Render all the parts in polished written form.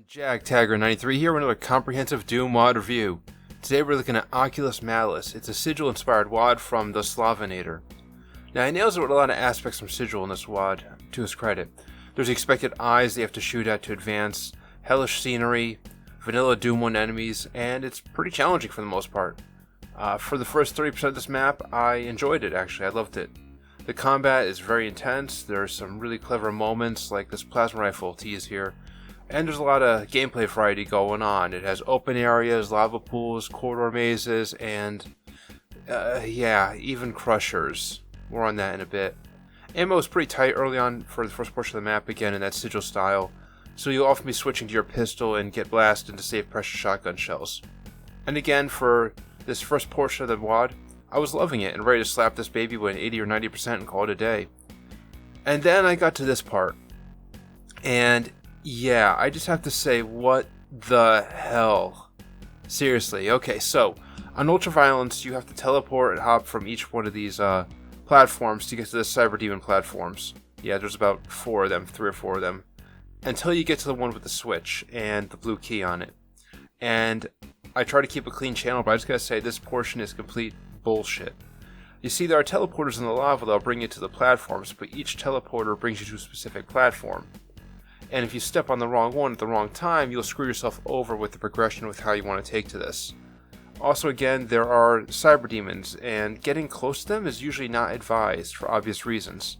Jag Taggart 93 here with another comprehensive Doom WAD review. Today we're looking at Oculus Malus. It's a sigil-inspired WAD from the Slavinator. Now he nails it with a lot of aspects from sigil in this WAD, to his credit. There's the expected eyes they have to shoot at to advance, hellish scenery, vanilla Doom 1 enemies, and it's pretty challenging for the most part. For the first 30% of this map, I enjoyed it actually, I loved it. The combat is very intense, there's some really clever moments like this plasma rifle tease here. And there's a lot of gameplay variety going on. It has open areas, lava pools, corridor mazes, and even crushers. More on that in a bit. Ammo is pretty tight early on for the first portion of the map, again in that sigil style, so you'll often be switching to your pistol and get blasted to save precious shotgun shells. And again, for this first portion of the WAD, I was loving it and ready to slap this baby with an 80 or 90% and call it a day. And then I got to this part, and yeah, I just have to say, what the hell? Seriously, okay, so, on Ultraviolence, you have to teleport and hop from each one of these platforms to get to the Cyber Demon platforms. Yeah, there's about 4 of them, 3 or 4 of them. Until you get to the one with the switch and the blue key on it. And I try to keep a clean channel, but I just gotta say, this portion is complete bullshit. You see, there are teleporters in the lava that'll bring you to the platforms, but each teleporter brings you to a specific platform. And if you step on the wrong one at the wrong time, you'll screw yourself over with the progression with how you want to take to this. Also, again, there are cyber demons, and getting close to them is usually not advised for obvious reasons.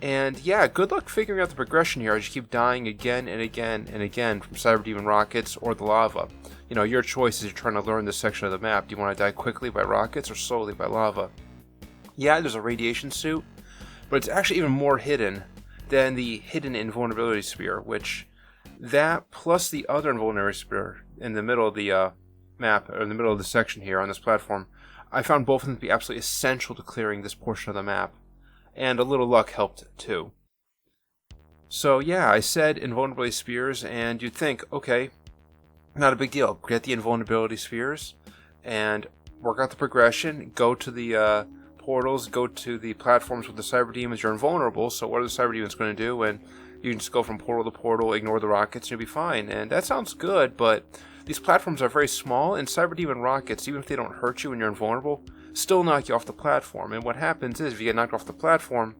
And yeah, good luck figuring out the progression here as you keep dying again and again and again from cyber demon rockets or the lava. You know, your choice as you're trying to learn this section of the map. Do you want to die quickly by rockets or slowly by lava? Yeah, there's a radiation suit, but it's actually even more hidden than the hidden invulnerability spear, which that plus the other invulnerability spear in the middle of the map, or in the middle of the section here on this platform, I found both of them to be absolutely essential to clearing this portion of the map, and a little luck helped too. So yeah, I said invulnerability spears, and you'd think, okay, not a big deal, get the invulnerability spears, and work out the progression, go to the portals, go to the platforms with the cyber demons. You're invulnerable, so what are the cyber demons going to do? And you can just go from portal to portal, ignore the rockets, and you'll be fine. And that sounds good, but these platforms are very small, and cyber demon rockets, even if they don't hurt you when you're invulnerable, still knock you off the platform. And what happens is, if you get knocked off the platform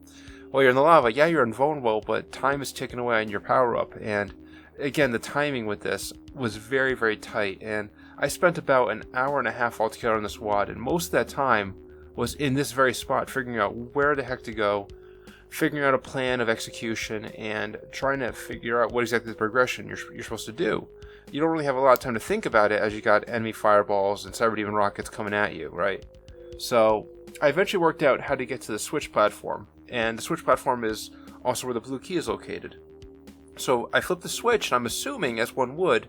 while you're in the lava, yeah, you're invulnerable, but time is ticking away on your power-up. And again, the timing with this was very, very tight. And I spent about an hour and a half altogether on this WAD, and most of that time was in this very spot, figuring out where the heck to go, figuring out a plan of execution, and trying to figure out what exactly the progression you're supposed to do. You don't really have a lot of time to think about it as you got enemy fireballs and cyber demon rockets coming at you, right? So I eventually worked out how to get to the switch platform, and the switch platform is also where the blue key is located. So I flipped the switch, and I'm assuming, as one would,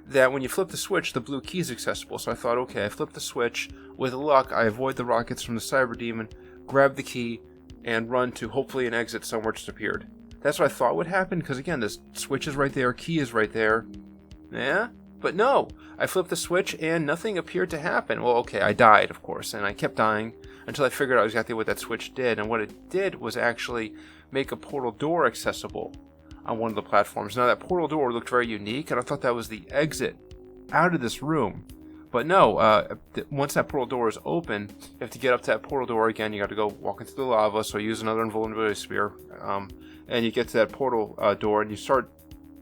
that when you flip the switch, the blue key is accessible. So I thought, okay, I flip the switch. With luck, I avoid the rockets from the cyber demon, grab the key, and run to hopefully an exit somewhere just appeared. That's what I thought would happen, because again, the switch is right there, key is right there. Yeah? But no! I flipped the switch, and nothing appeared to happen. Well, okay, I died, of course, and I kept dying until I figured out exactly what that switch did. And what it did was actually make a portal door accessible on one of the platforms. Now, that portal door looked very unique, and I thought that was the exit out of this room. But no, once that portal door is open, you have to get up to that portal door again. You got to go walk into the lava, so use another invulnerability spear. And you get to that portal door, and you start.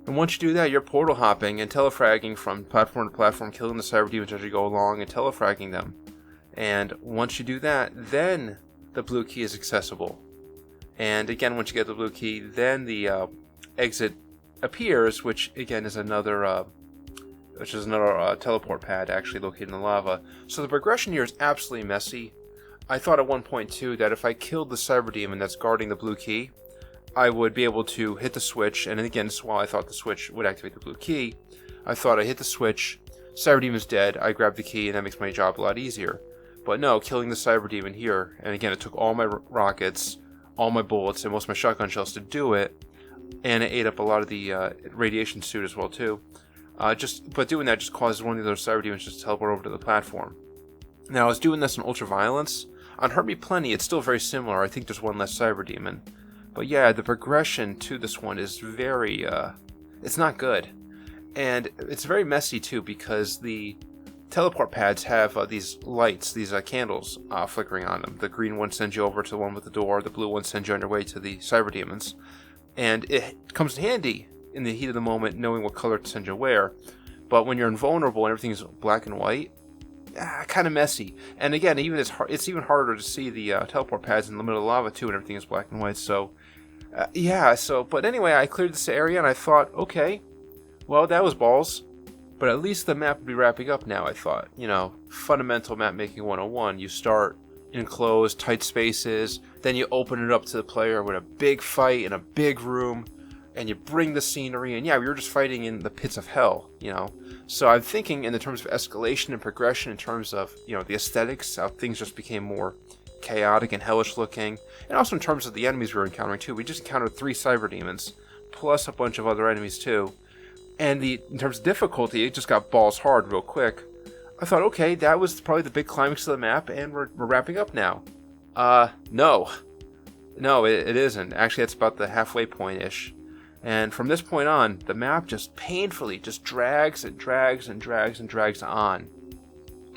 And once you do that, you're portal hopping and telefragging from platform to platform, killing the cyber demons as you go along and telefragging them. And once you do that, then the blue key is accessible. And again, once you get the blue key, then the exit appears, which again is another teleport pad actually located in the lava. So the progression here is absolutely messy. I thought at one point too that if I killed the cyber demon that's guarding the blue key, I would be able to hit the switch, and again, while I thought the switch would activate the blue key, I thought I hit the switch, cyber demon's dead, I grab the key, and that makes my job a lot easier. But no, killing the cyber demon here, and again, it took all my rockets, all my bullets, and most of my shotgun shells to do it, and it ate up a lot of the radiation suit as well too. But doing that just causes one of those cyber demons just to teleport over to the platform. Now, I was doing this in Ultraviolence. On Hurt Me Plenty, it's still very similar. I think there's one less cyber demon. But yeah, the progression to this one is very, it's not good. And it's very messy too, because the teleport pads have these lights, these candles flickering on them. The green one sends you over to the one with the door, the blue one sends you on your way to the cyber demons. And it comes in handy in the heat of the moment, knowing what color to send you where. But when you're invulnerable and everything's black and white, kind of messy. And again, it's even harder to see the teleport pads in the middle of the lava too, and everything is black and white. So, but anyway, I cleared this area, and I thought, okay, well, that was balls. But at least the map would be wrapping up now, I thought. Fundamental map making 101. You start in enclosed, tight spaces, then you open it up to the player with a big fight in a big room, and you bring the scenery, and we were just fighting in the pits of hell, So I'm thinking in the terms of escalation and progression, in terms of, the aesthetics, how things just became more chaotic and hellish looking, and also in terms of the enemies we were encountering too. We just encountered 3 cyber demons, plus a bunch of other enemies too. And in terms of difficulty, it just got balls hard real quick. I thought, okay, that was probably the big climax of the map, and we're wrapping up now. No. No, it isn't. Actually, it's about the halfway point-ish. And from this point on, the map just painfully just drags and drags and drags and drags on.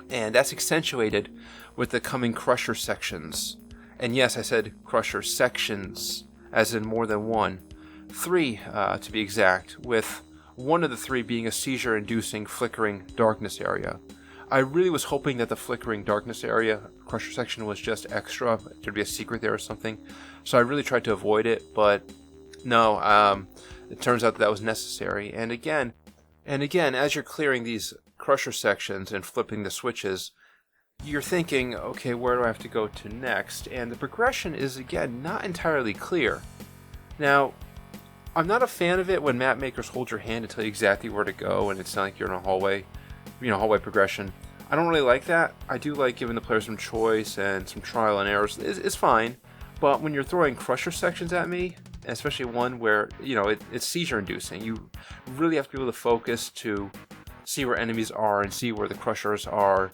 And that's accentuated with the coming crusher sections. And yes, I said crusher sections, as in more than one. 3, to be exact, with one of the 3 being a seizure-inducing flickering darkness area. I really was hoping that the flickering darkness area, crusher section, was just extra. There'd be a secret there or something. So I really tried to avoid it, but no, it turns out that was necessary. And again, as you're clearing these crusher sections and flipping the switches, you're thinking, okay, where do I have to go to next? And the progression is, again, not entirely clear. Now, I'm not a fan of it when map makers hold your hand and tell you exactly where to go, and it's not like you're in a hallway, hallway progression. I don't really like that. I do like giving the player some choice and some trial and errors. It's fine, but when you're throwing crusher sections at me, especially one where, it's seizure-inducing, you really have to be able to focus to see where enemies are and see where the crushers are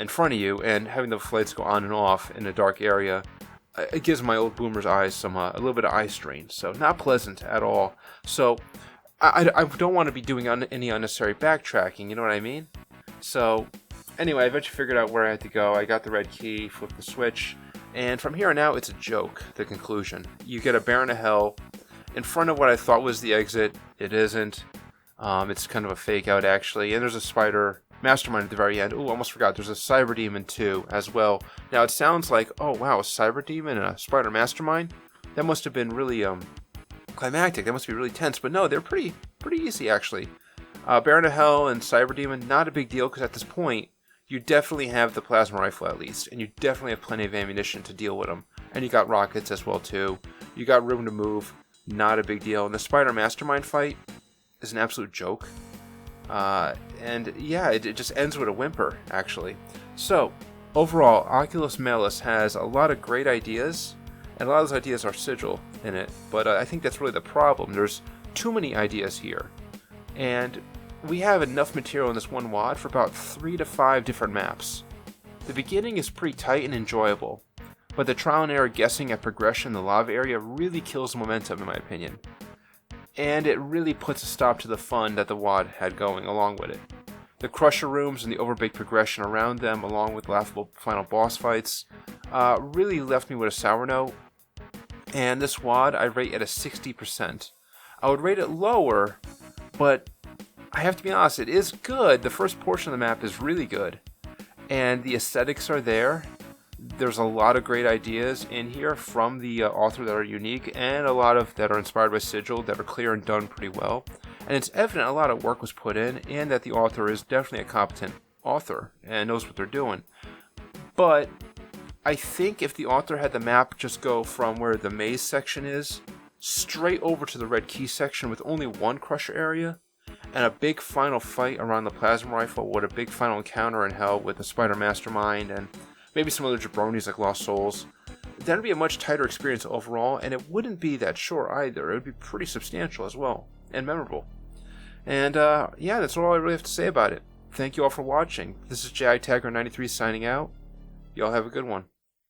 in front of you, and having the lights go on and off in a dark area, it gives my old boomer's eyes a little bit of eye strain, so not pleasant at all. So I don't want to be doing any unnecessary backtracking, you know what I mean? So anyway, I eventually figured out where I had to go. I got the red key, flipped the switch, and from here on out, it's a joke, the conclusion. You get a Baron of Hell in front of what I thought was the exit. It isn't. It's kind of a fake out, actually, and there's a spider mastermind at the very end. Oh, almost forgot. There's a cyber demon too, as well. Now it sounds like, oh wow, a cyber demon and a spider mastermind. That must have been really climactic. That must be really tense. But no, they're pretty easy actually. Baron of Hell and cyber demon, not a big deal, because at this point you definitely have the plasma rifle at least, and you definitely have plenty of ammunition to deal with them. And you got rockets as well too. You got room to move. Not a big deal. And the spider mastermind fight is an absolute joke. It just ends with a whimper, actually. So, overall, Oculus Malus has a lot of great ideas, and a lot of those ideas are sigil in it, but I think that's really the problem. There's too many ideas here, and we have enough material in this one WOD for about 3 to 5 different maps. The beginning is pretty tight and enjoyable, but the trial and error guessing at progression in the lava area really kills the momentum, in my opinion. And it really puts a stop to the fun that the WOD had going along with it. The crusher rooms and the overbaked progression around them, along with laughable final boss fights, really left me with a sour note. And this WOD I rate at a 60%. I would rate it lower, but I have to be honest, it is good. The first portion of the map is really good, and the aesthetics are there. There's a lot of great ideas in here from the author that are unique, and a lot of that are inspired by sigil that are clear and done pretty well. And it's evident a lot of work was put in, and that the author is definitely a competent author and knows what they're doing. But I think if the author had the map just go from where the maze section is straight over to the red key section with only one crusher area, and a big final fight around the plasma rifle with a big final encounter in hell with the spider mastermind and maybe some other jabronis like Lost Souls, that'd be a much tighter experience overall, and it wouldn't be that short either. It would be pretty substantial as well, and memorable. And that's all I really have to say about it. Thank you all for watching. This is Jag Taggart 93 signing out. Y'all have a good one.